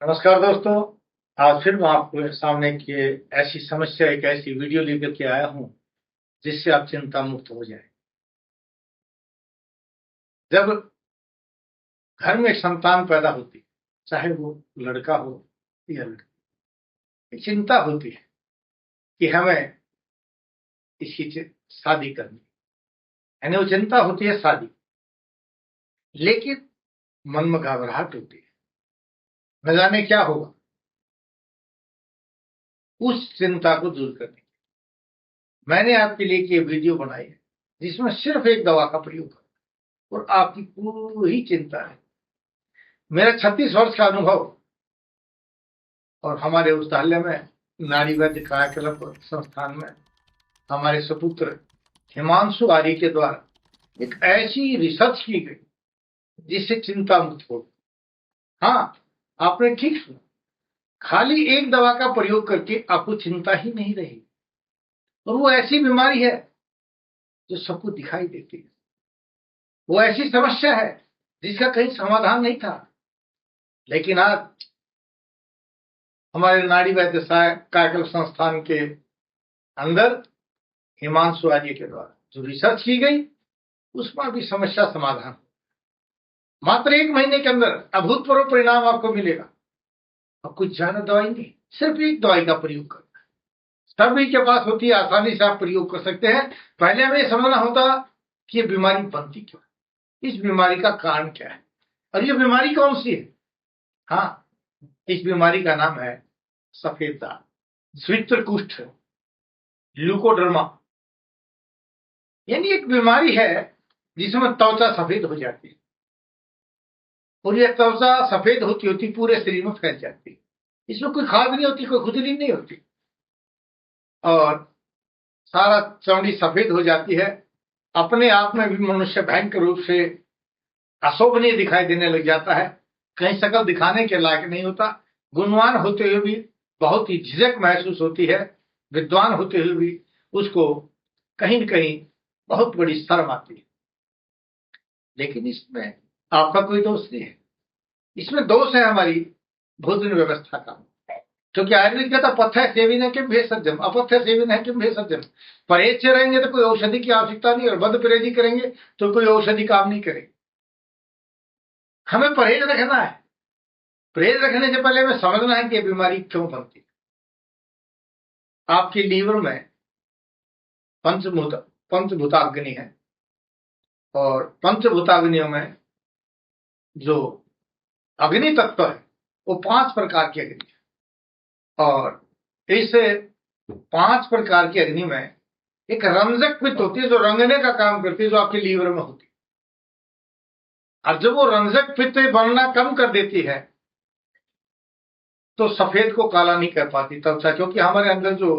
नमस्कार दोस्तों। आज फिर मैं आपके सामने की ऐसी समस्या, एक ऐसी वीडियो लेकर के आया हूं जिससे आप चिंता मुक्त हो जाए। जब घर में एक संतान पैदा होती है, चाहे वो लड़का हो या लड़की, एक चिंता होती है कि हमें इसकी शादी करनी, यानी वो चिंता होती है शादी। लेकिन मन में घबराहट होती है, न जाने क्या होगा। उस चिंता को दूर करने मैंने आपके लिए ये वीडियो बनाई है जिसमें सिर्फ एक दवा का प्रयोग है और आपकी पूरी चिंता है। मेरा 36 वर्ष का अनुभव और हमारे औषधालय में, नाड़ी वैद्य कायाकल्प संस्थान में, हमारे सुपुत्र हिमांशु आर्य के द्वारा एक ऐसी रिसर्च की गई जिससे चिंता मुक्त हो। हाँ, आपने ठीक सुना, खाली एक दवा का प्रयोग करके आपको चिंता ही नहीं रहेगी। और वो ऐसी बीमारी है जो सबको दिखाई देती है, वो ऐसी समस्या है जिसका कहीं समाधान नहीं था। लेकिन आज हमारे नाड़ी वैद्य कायाकल्प संस्थान के अंदर हिमांशु आर्य के द्वारा जो रिसर्च की गई, उसमें भी समस्या समाधान मात्र 1 महीने के अंदर अभूतपूर्व परिणाम आपको मिलेगा। अब कुछ ज्यादा दवाई नहीं, सिर्फ एक दवाई का प्रयोग करना है। सभी के पास होती है, आसानी से आप प्रयोग कर सकते हैं। पहले हमें यह समझना होता कि ये बीमारी बनती क्यों, इस बीमारी का कारण क्या है और ये बीमारी कौन सी है। हाँ, इस बीमारी का नाम है सफेद दाग, श्वेत कुष्ठ, ल्यूकोडर्मा। यानी एक बीमारी है जिसमें त्वचा सफेद हो जाती है और यह त्वचा सफेद होती होती पूरे शरीर में फैल जाती है। इसमें कोई खाद नहीं होती, कोई खुजली नहीं होती और सारा चमड़ी सफेद हो जाती है। अपने आप में भी मनुष्य भयंकर रूप से अशोभनीय दिखाई देने लग जाता है, कहीं शक्ल दिखाने के लायक नहीं होता। गुणवान होते हुए भी बहुत ही झिझक महसूस होती है, विद्वान होते हुए भी उसको कहीं न कहीं बहुत बड़ी शर्म आती है। लेकिन इसमें आपका कोई दोष नहीं है, इसमें दोष है हमारी भोजन व्यवस्था का। क्योंकि आयुर्वेद कहता पथ्य सेवन है किम भेषजम, अपथ्य सेवन है किम भेषजम। परहेज से रहेंगे तो कोई औषधि की आवश्यकता नहीं और बद परहेजी करेंगे तो कोई औषधि काम नहीं करेगी। हमें परहेज रखना है। परहेज रखने से पहले हमें समझना है कि बीमारी क्यों बनती है। आपके लीवर में पंचभूताग्नि है और पंचभूताग्नियों में जो अग्नि तत्व है वो 5 प्रकार की अग्नि है और इस 5 प्रकार की अग्नि में एक रंजक पित्त होती है जो रंगने का काम करती है, जो आपके लीवर में होती है। और जब वो रंजक पित्त बनना कम कर देती है तो सफेद को काला नहीं कर पाती त्वचा, क्योंकि हमारे अंदर जो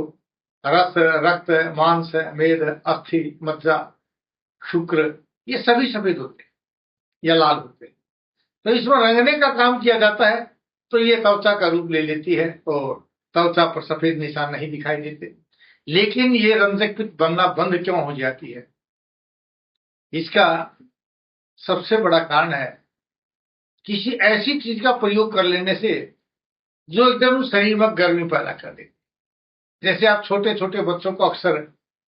रस, रक्त, मांस, मेद, अस्थि, मज्जा, शुक्र, ये सभी सफेद होते हैं या लाल होते हैं। तो इसमें रंगने का काम किया जाता है तो ये त्वचा का रूप ले लेती है और त्वचा पर सफेद निशान नहीं दिखाई देते। लेकिन ये रंजक पित्त बनना बंद क्यों हो जाती है, इसका सबसे बड़ा कारण है किसी ऐसी चीज का प्रयोग कर लेने से जो एकदम शरीर में गर्मी पैदा कर देती। जैसे आप छोटे छोटे बच्चों को अक्सर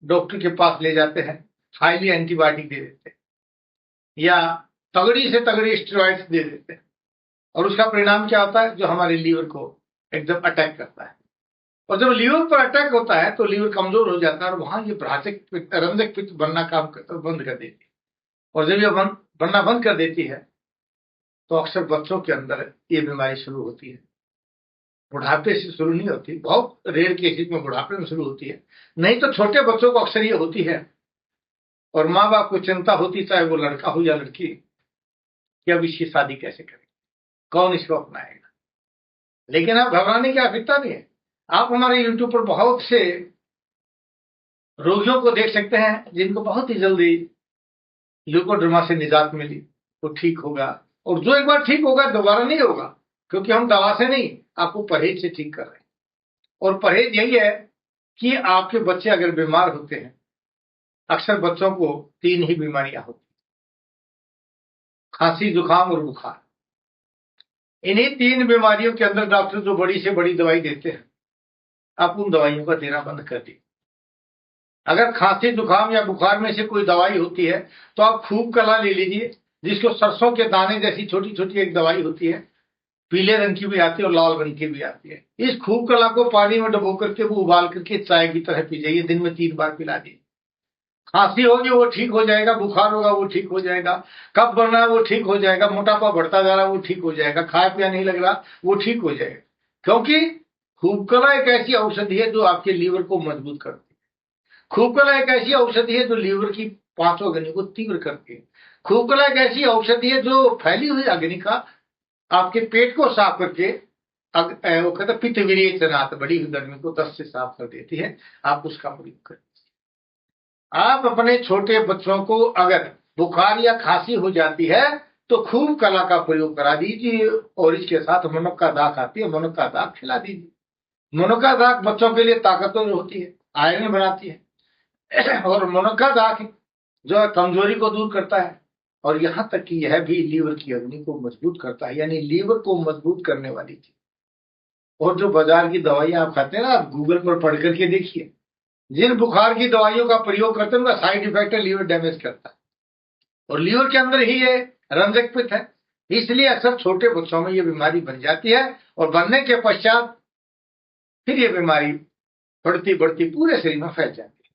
डॉक्टर के पास ले जाते हैं, हाईली एंटीबायोटिक दे देते हैं या तगड़ी से तगड़ी स्टेरॉइड्स दे देते हैं और उसका परिणाम क्या होता है, जो हमारे लीवर को एकदम अटैक करता है। और जब लीवर पर अटैक होता है तो लीवर कमजोर हो जाता है और वहां ये रंजक पित्त बनना बंद कर देती है। और जब ये बनना बंद कर देती है तो अक्सर बच्चों के अंदर ये बीमारी शुरू होती है। बुढ़ापे से शुरू नहीं होती, बहुत रेयर केसेस में बुढ़ापे में शुरू होती है, नहीं तो छोटे बच्चों को अक्सर ये होती है। और माँ बाप को चिंता होती, चाहे वो लड़का हो या लड़की, कि अब इसकी शादी कैसे करें, कौन इसको अपनाएगा। लेकिन आप घबराने की आवश्यकता नहीं है। आप हमारे यूट्यूब पर बहुत से रोगियों को देख सकते हैं जिनको बहुत ही जल्दी ल्यूकोड्रमा से निजात मिली, वो ठीक होगा। और जो एक बार ठीक होगा दोबारा नहीं होगा, क्योंकि हम दवा से नहीं, आपको परहेज से ठीक कर रहे हैं। और परहेज यही है कि आपके बच्चे अगर बीमार होते हैं, अक्सर बच्चों को 3 ही बीमारियां होती, खांसी, जुकाम और बुखार। इन्हीं 3 बीमारियों के अंदर डॉक्टर जो बड़ी से बड़ी दवाई देते हैं, आप उन दवाइयों का देना बंद कर दीजिए। अगर खांसी जुकाम या बुखार में से कोई दवाई होती है तो आप खूब कला ले लीजिए, जिसको सरसों के दाने जैसी छोटी छोटी एक दवाई होती है, पीले रंग की भी आती है और लाल रंग की भी आती है। इस खूब कला को पानी में डुबो करके वो उबाल करके चाय की तरह पी जाइए, दिन में 3 बार पिला दीजिए। खांसी होगी वो ठीक हो जाएगा, बुखार होगा वो ठीक हो जाएगा, कफ बढ़ना है वो ठीक हो जाएगा, मोटापा बढ़ता जा रहा है वो ठीक हो जाएगा, खाया पिया नहीं लग रहा वो ठीक हो जाएगा। क्योंकि खूब कला एक ऐसी औषधि है जो आपके लीवर को मजबूत करती है। खूब कला एक ऐसी औषधि है जो लीवर की 5 अग्नि को तीव्र करती है। खूब कला एक ऐसी औषधि है जो फैली हुई अग्नि का आपके पेट को साफ करके वो कहते पित्त वीर्यनाथ बड़ी हुई गर्मी को 10 से साफ कर देती है। आप उसका प्रयोग करें। आप अपने छोटे बच्चों को अगर बुखार या खांसी हो जाती है तो खूब कला का प्रयोग करा दीजिए, और इसके साथ मुनक्का दाख आती है, मुनक्का दाख खिला दीजिए। मुनक्का दाख बच्चों के लिए ताकतवर होती है, आयरन बनाती है, और मुनक्का दाख जो है कमजोरी को दूर करता है, और यहाँ तक कि यह भी लीवर की अग्नि को मजबूत करता है, यानी लीवर को मजबूत करने वाली चीज। और जो बाजार की दवाइयां आप खाते हैं ना, आप गूगल पर पढ़ करके देखिए, जिन बुखार की दवाइयों का प्रयोग करते हैं उनका साइड इफेक्ट है लीवर डैमेज करता है, और लीवर के अंदर ही ये रंजक पित्त है। इसलिए अक्सर छोटे बच्चों में ये बीमारी बन जाती है, और बनने के पश्चात फिर ये बीमारी बढ़ती बढ़ती पूरे शरीर में फैल जाती है।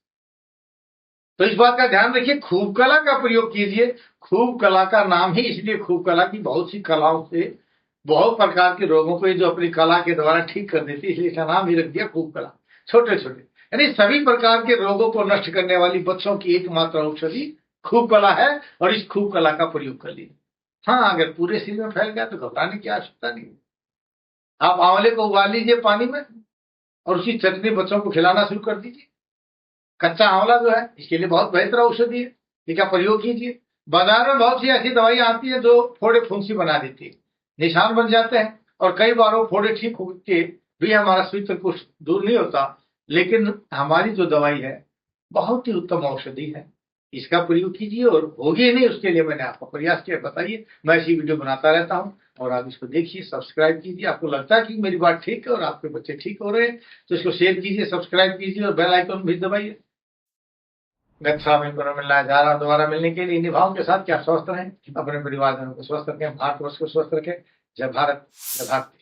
तो इस बात का ध्यान रखिए, खूब कला का प्रयोग कीजिए। खूब कला का नाम ही इसलिए खूब कला की बहुत सी कलाओं से बहुत प्रकार के रोगों को ये जो अपनी कला के द्वारा ठीक कर देती है, इसलिए इसका नाम ही रख दिया खूब कला। छोटे छोटे यानी सभी प्रकार के रोगों को नष्ट करने वाली बच्चों की एकमात्र औषधि खूब कला है, और इस खूब कला का प्रयोग कर लीजिए। हाँ, अगर पूरे शरीर में फैल गया तो घबराने की आवश्यकता नहीं। आप आंवले को उबाल लीजिए पानी में, और उसकी चटनी बच्चों को खिलाना शुरू कर दीजिए। कच्चा आंवला जो है इसके लिए बहुत बेहतर औषधि है, इसका प्रयोग कीजिए। बाजार में बहुत सी ऐसी दवाइयां आती है जो फोड़े फुंसी बना देती है, निशान बन जाते हैं, और कई बार वो फोड़े ठीक होके भी हमारा स्विच कुछ दूर नहीं होता। लेकिन हमारी जो दवाई है बहुत ही उत्तम औषधि है, इसका प्रयोग कीजिए और होगी नहीं उसके लिए मैंने आपको प्रयास किया। बताइए, मैं ऐसी वीडियो बनाता रहता हूँ, और आप इसको देखिए, सब्सक्राइब कीजिए। आपको लगता है कि मेरी बात ठीक है और आपके बच्चे ठीक हो रहे हैं तो इसको शेयर कीजिए, सब्सक्राइब कीजिए, और बेल आइकन भी दबाइए। गच्छा में पुनर्मिलना जा रहा दोबारा मिलने के लिए निभाओं के साथ कि आप स्वस्थ रहें, अपने परिवारजनों को स्वस्थ रखें, भारतवर्ष को स्वस्थ रखें। जय भारत, जय भारत।